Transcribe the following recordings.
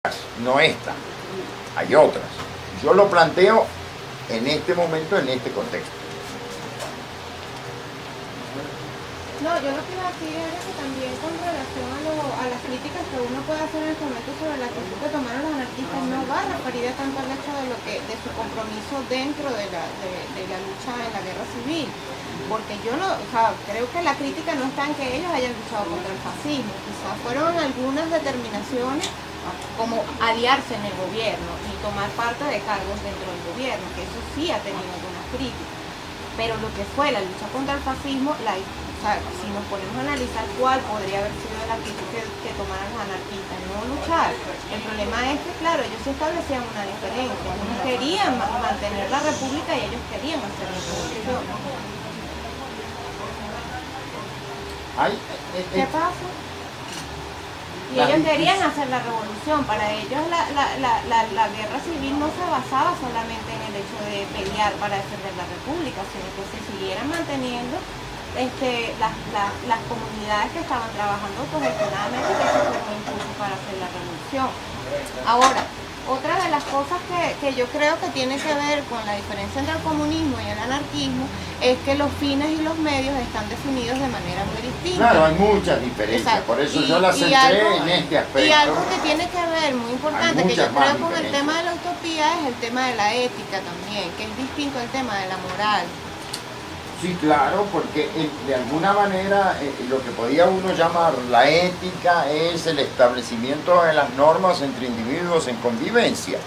no esta, hay otras. Yo lo planteo en este momento, en este contexto. No, yo lo que iba a decir era que también con relación a las críticas que uno puede hacer en este momento sobre la actitud que tomaron los anarquistas, no va referida tanto al hecho de su compromiso dentro de la lucha en la guerra civil. Porque yo no, o sea, creo que la crítica no está en que ellos hayan luchado contra el fascismo, quizás fueron algunas determinaciones como aliarse en el gobierno y tomar parte de cargos dentro del gobierno, que eso sí ha tenido algunas críticas. Pero lo que fue la lucha contra el fascismo, o sea, si nos ponemos a analizar cuál podría haber sido la actitud que tomaran los anarquistas, no luchar. El problema es que, claro, ellos sí establecían una diferencia. Ellos querían mantener la república y ellos querían hacer la revolución. ¿Qué pasa? Y ellos querían hacer la revolución. Para ellos la guerra civil no se basaba solamente en el hecho de pelear para defender la república, sino que se siguieran manteniendo las comunidades que estaban trabajando autogestionadamente, que eso fue un impulso para hacer la revolución. Ahora, otra de las cosas que yo creo que tiene que ver con la diferencia entre el comunismo y el anarquismo es que los fines y los medios están definidos de manera muy distinta. Claro, hay muchas diferencias. Exacto. Por eso yo las centré en este aspecto. Y algo que tiene que ver, muy importante, que yo creo con el tema de la utopía, es el tema de la ética también, que es distinto al tema de la moral. Sí, claro, porque de alguna manera lo que podía uno llamar la ética es el establecimiento de las normas entre individuos en convivencia.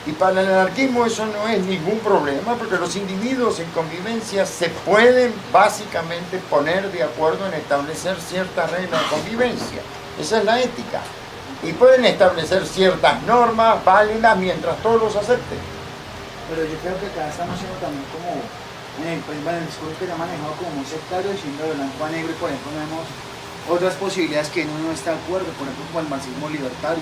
Y para el anarquismo eso no es ningún problema, porque los individuos en convivencia se pueden básicamente poner de acuerdo en establecer ciertas reglas de convivencia. Esa es la ética. Y pueden establecer ciertas normas válidas mientras todos los acepten. Pero yo creo que acá estamos siendo también como en el discurso que se ha manejado como muy sectario, diciendo de blanco a negro, y por ejemplo vemos otras posibilidades que uno no está de acuerdo, por ejemplo como el marxismo libertario.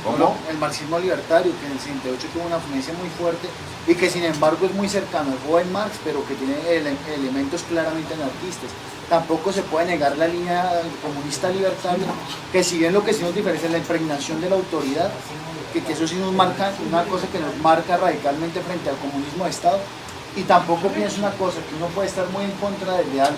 ¿Cómo? El marxismo libertario, que en el 68 tuvo una influencia muy fuerte y que sin embargo es muy cercano al joven Marx, pero que tiene elementos claramente anarquistas. Tampoco se puede negar la línea comunista libertaria, que si bien lo que sí nos diferencia es la impregnación de la autoridad, que eso sí nos marca, una cosa que nos marca radicalmente frente al comunismo de Estado. Y tampoco pienso una cosa, que uno puede estar muy en contra de algo,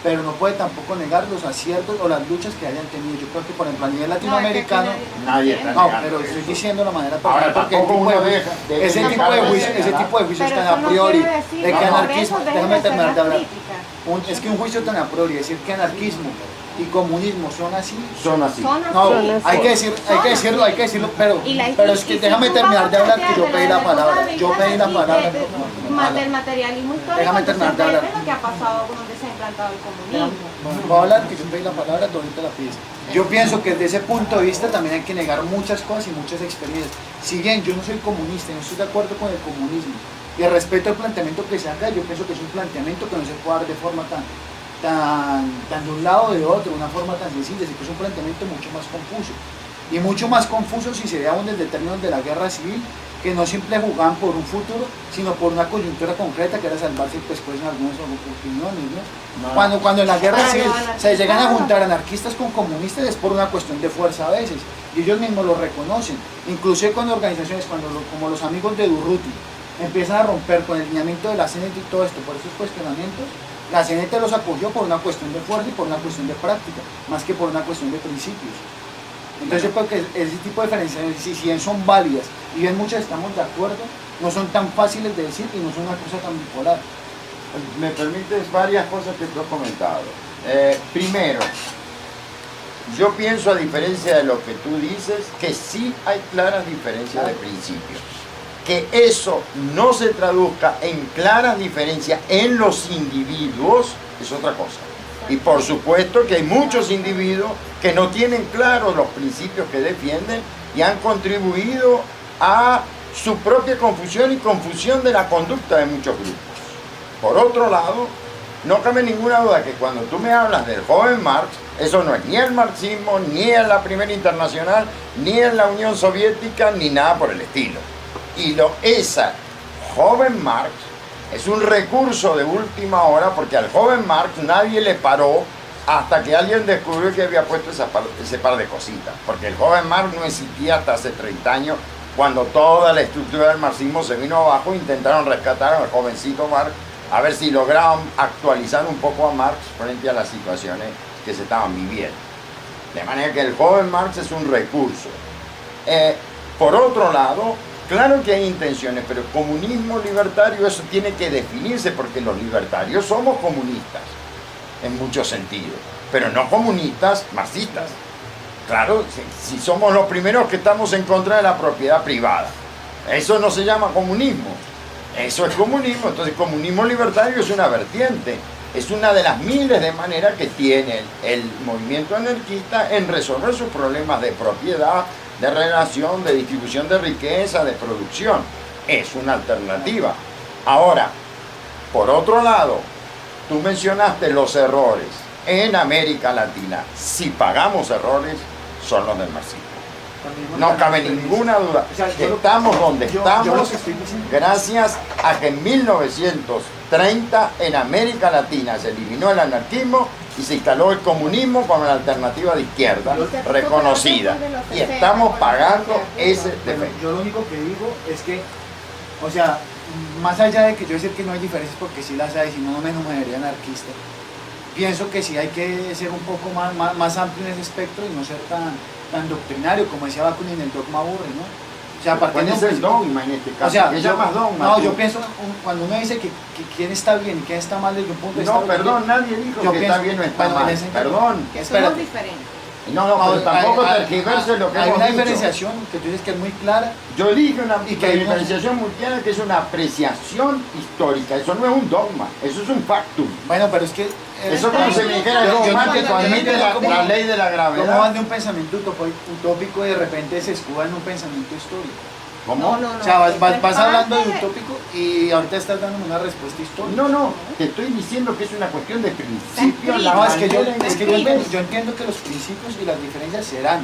pero no puede tampoco negar los aciertos o las luchas que hayan tenido. Yo creo que por ejemplo a nivel latinoamericano, nadie está no, negando pero estoy diciendo la manera ahora, porque ese tipo de juicios tan a priori, de que anarquismo, déjame terminar de hablar, es que un juicio tan a priori, decir que anarquismo y comunismo son así. No, hay que decirlo, pero es que déjame terminar de hablar, que yo pedí la palabra. Del materialismo histórico, déjame terminar de hablar. Lo que ha pasado donde se ha implantado el comunismo. Voy a hablar, que yo pedí la palabra, ahorita la pides. Yo pienso que desde ese punto de vista también hay que negar muchas cosas y muchas experiencias. Si bien yo no soy comunista, no estoy de acuerdo con el comunismo y respeto el planteamiento que se haga, yo pienso que es un planteamiento que no se puede dar de forma tan de un lado o de otro, una forma tan sencilla, así que es un planteamiento mucho más confuso. Y mucho más confuso si se ve aún desde términos de la guerra civil, que no siempre jugaban por un futuro, sino por una coyuntura concreta que era salvarse pues en algunas opiniones, ¿no? Cuando en la guerra civil se llegan a juntar anarquistas con comunistas es por una cuestión de fuerza a veces, y ellos mismos lo reconocen. Incluso con organizaciones como los amigos de Durruti empiezan a romper con el lineamiento de la CNT y todo esto por esos cuestionamientos, la CNT los acogió por una cuestión de fuerza y por una cuestión de práctica, más que por una cuestión de principios. Entonces yo creo que ese tipo de diferencias, si bien son válidas y bien muchas estamos de acuerdo, no son tan fáciles de decir y no son una cosa tan bipolar. Me permites varias cosas que tú has comentado. Primero, yo pienso, a diferencia de lo que tú dices, que sí hay claras diferencias de principios. Que eso no se traduzca en claras diferencias en los individuos es otra cosa. Y por supuesto que hay muchos individuos que no tienen claros los principios que defienden y han contribuido a su propia confusión y confusión de la conducta de muchos grupos. Por otro lado, no cabe ninguna duda que cuando tú me hablas del joven Marx, eso no es ni el marxismo, ni en la Primera Internacional, ni en la Unión Soviética, ni nada por el estilo. Y esa joven Marx es un recurso de última hora, porque al joven Marx nadie le paró hasta que alguien descubrió que había puesto ese par de cositas, porque el joven Marx no existía hasta hace 30 años, cuando toda la estructura del marxismo se vino abajo. Intentaron rescatar al jovencito Marx, a ver si lograban actualizar un poco a Marx frente a las situaciones que se estaban viviendo. De manera que el joven Marx es un recurso. Por otro lado, claro que hay intenciones, pero comunismo libertario, eso tiene que definirse, porque los libertarios somos comunistas, en muchos sentidos, pero no comunistas marxistas. Claro, si somos los primeros que estamos en contra de la propiedad privada, eso no se llama comunismo, eso es comunismo. Entonces, comunismo libertario es una vertiente, es una de las miles de maneras que tiene el movimiento anarquista en resolver sus problemas de propiedad, de relación, de distribución de riqueza, de producción. Es una alternativa. Ahora, por otro lado, tú mencionaste los errores en América Latina. Si pagamos errores, son los del marxismo. No cabe ninguna duda. Estamos donde estamos gracias a que en 1930 en América Latina se eliminó el anarquismo y se instaló el comunismo como la alternativa de izquierda reconocida. Y estamos pagando ese defecto. Yo lo único que digo es que, o sea, más allá de que yo sé que no hay diferencias, porque sí las hay, si no, no me enumeraría anarquista, pienso que sí hay que ser un poco más amplio en ese espectro y no ser tan doctrinario, como decía Bakunin, el dogma aburre, ¿no? O sea, ¿Cuál es el dogma en este caso? O sea, ¿qué llamas dogma? No, yo pienso, cuando uno dice que quién está bien y quién está mal desde un punto de vista... No, perdón, nadie dijo que está bien o está mal. Perdón. Que somos diferentes. No, pero tampoco tergiverse lo que hay hemos una dicho. diferenciación que tú dices que es muy clara. Yo dije una Y que hay una- diferenciación muy clara, que es una apreciación histórica. Eso no es un dogma, eso es un factum. Bueno, pero es que... Eso como se me dijera el dogmático, admite la ley de la ¿Cómo van gravedad. de un pensamiento utópico y de repente se escuda en un pensamiento histórico? ¿Cómo? O sea, vas hablando de utópico y ahorita estás dando una respuesta histórica. No, te estoy diciendo que es una cuestión de principio. No, es que yo entiendo. entiendo que los principios y las diferencias serán.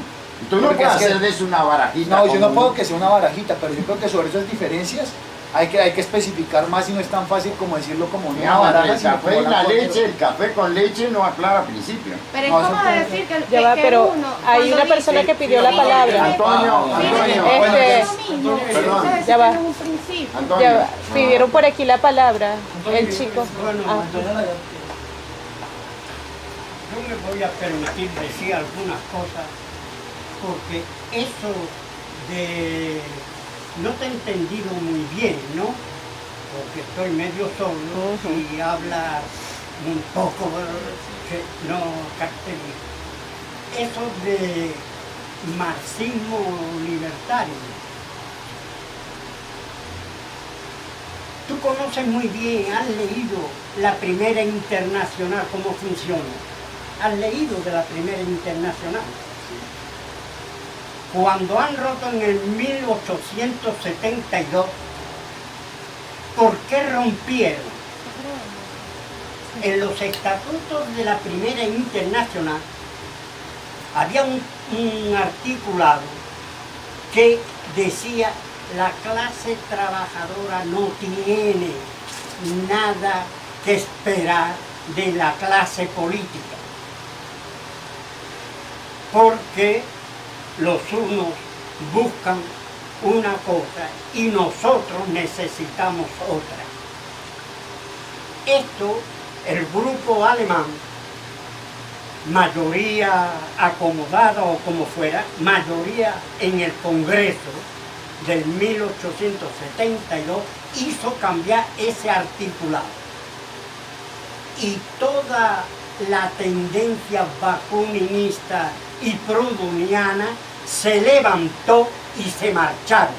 Tú no Porque puedes es que- hacer de eso una barajita. No, yo no como puedo un- que sea una barajita, pero yo creo que sobre esas diferencias hay que especificar más y no es tan fácil como decirlo como una Digamos, entre baraja. el sino café como y la blanco o leche, negro. el café con leche no aclara principio. Pero es No, como eso puede- decir que, Ya va, pero uno, hay cuando una persona dice- que pidió la Sí, palabra. Antonio, Este- es lo mismo, Perdón. eso es Ya va. un principio. Antonio. Ya va, pidieron por aquí la palabra, el chico. Bueno, Ah, yo me voy a permitir decir algunas cosas porque eso de... no te he entendido muy bien, ¿no? Porque estoy medio solo y habla un poco que no caracteriza. Eso de marxismo libertario. Tú conoces muy bien, has leído la Primera Internacional, cómo funciona. Has leído de la Primera Internacional. Cuando han roto en el 1872, ¿por qué rompieron? En los estatutos de la Primera Internacional había un articulado que decía: la clase trabajadora no tiene nada que esperar de la clase política, porque los unos buscan una cosa y nosotros necesitamos otra. Esto, el grupo alemán, mayoría acomodada o como fuera, mayoría en el Congreso del 1872, hizo cambiar ese articulado. Y toda la tendencia bakuninista y proudhoniana se levantó y se marcharon.